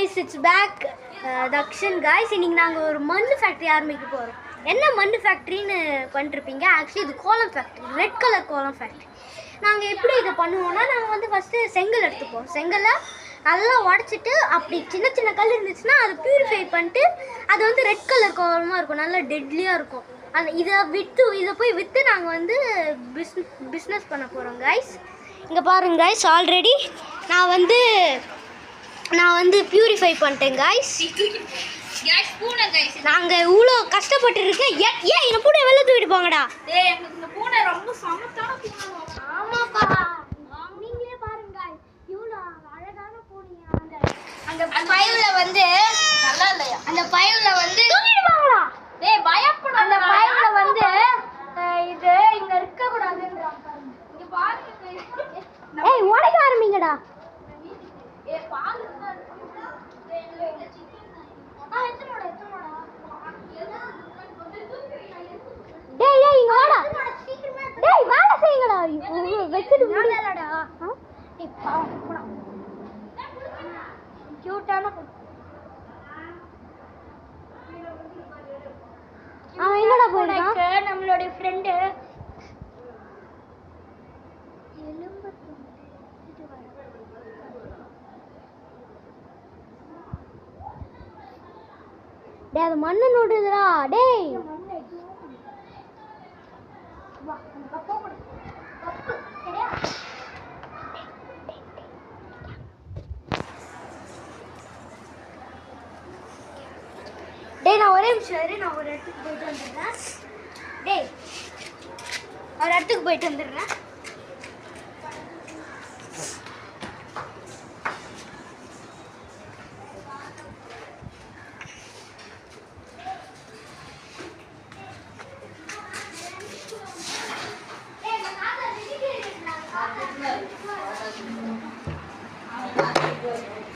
guys, it's back. Dakshan guys, இன்னைக்கு நாங்க ஒரு மண்ணு ஃபேக்டரி ஆரம்பிக்க போறோம். என்ன மண்ணு ஃபேக்டரின்னு பண்ணிருப்பீங்க? ஆக்சுவலி இது கோலம் ஃபேக்டரி, ரெட் கலர் கோலம் ஃபேக்டரி. நாங்க எப்படி இத பண்ணுவோம்னா நாங்க வந்து ஃபர்ஸ்ட் செங்கல் எடுத்துப்போம். செங்கலை நல்லா உடைச்சிட்டு அப்படி சின்ன சின்ன கல் இருந்துச்சுன்னா அதை பியூரிஃபை பண்ணிட்டு அது வந்து ரெட் கலர் கோலமா இருக்கும், நல்லா டெட்லியா இருக்கும். அந்த இதை போய் விற்று நாங்கள் வந்து பிஸ்னஸ் பண்ண போகிறோம் கைஸ். இங்கே பாருங்க கைஸ், ஆல்ரெடி நான் வந்து பியூரிஃபை பண்ணிட்டேன் கைஸ். நாங்கள் இவ்வளோ கஷ்டப்பட்டு இருக்கேன். ஏன் இந்த பூனை வெளில தூக்கிட்டு போங்கடா. ஆமாப்பா, நீங்களே பாருங்க இவ்வளோ அழகான பூனை. அந்த பையில வந்து நல்லா இல்லையா? அந்த பையில வந்து தூக்கிட்டு போங்களா? டேய் பயப்பட. அந்த பையில வந்து இது இங்க இருக்க கூடாதுன்றாங்க பாருங்க. இங்க பாருங்க. ஏய் உடைக்க ஆரம்பிங்கடா. ஏய் பால் இருந்தா எத்தனோட டேய் இங்க வாடா. டேய் வாடா செய்யுங்கடா. வெச்சிட்டு முடியலடா. ஏய் போடா. கியூட்டான அவன் என்னடா போறான்? நம்மளோட ஃப்ரெண்ட் டேய் அது மண்ணு நோடுதுடா. டேய் டேய் நான் ஒரே நிமிஷம் இரு, நான் ஒரு இடத்துக்கு போயிட்டு வந்துடுறேன். டேய் ஒரு இடத்துக்கு போயிட்டு வந்துடுறேன்.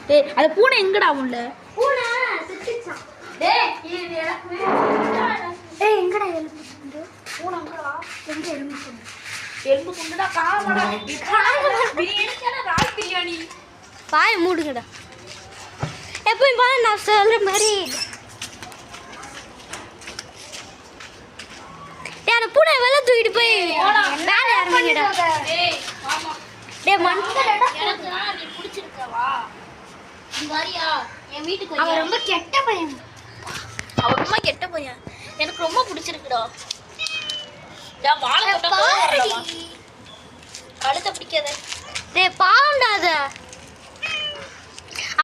டேய் அந்த பூனை எங்கடா உள்ள? பூனை செத்துச்சான். டேய் இது எனக்கு டேய் எங்கடா எலும்பு துண்டு? பூனை எங்கடா? எங்க எலும்பு துண்டு? எலும்பு துண்டுடா காமடா. பிரியாணிக்கான ரால் பிரியாணி. பாய் மூடுங்கடா. எப்பவும் பாரு நான் சொல்ற மாதிரி. டேய் அந்த பூனை வெளில தூக்கிட்டு போய் மேலே இறங்குங்கடா. டேய் ஆமா. டேய் மண்ணுடா. எனக்கு நீ பிடிச்சிருக்கவா? நீ வரியா என் வீட்டுக்கு? அவன் ரொம்ப கெட்ட பையன். அவன் ரொம்ப கெட்ட பையன். எனக்கு ரொம்ப பிடிச்சிருக்குடா. டா வாழ கட்ட பாருடி. கழுத்தை பிடிக்காத. டேய் பாவம்டா அது.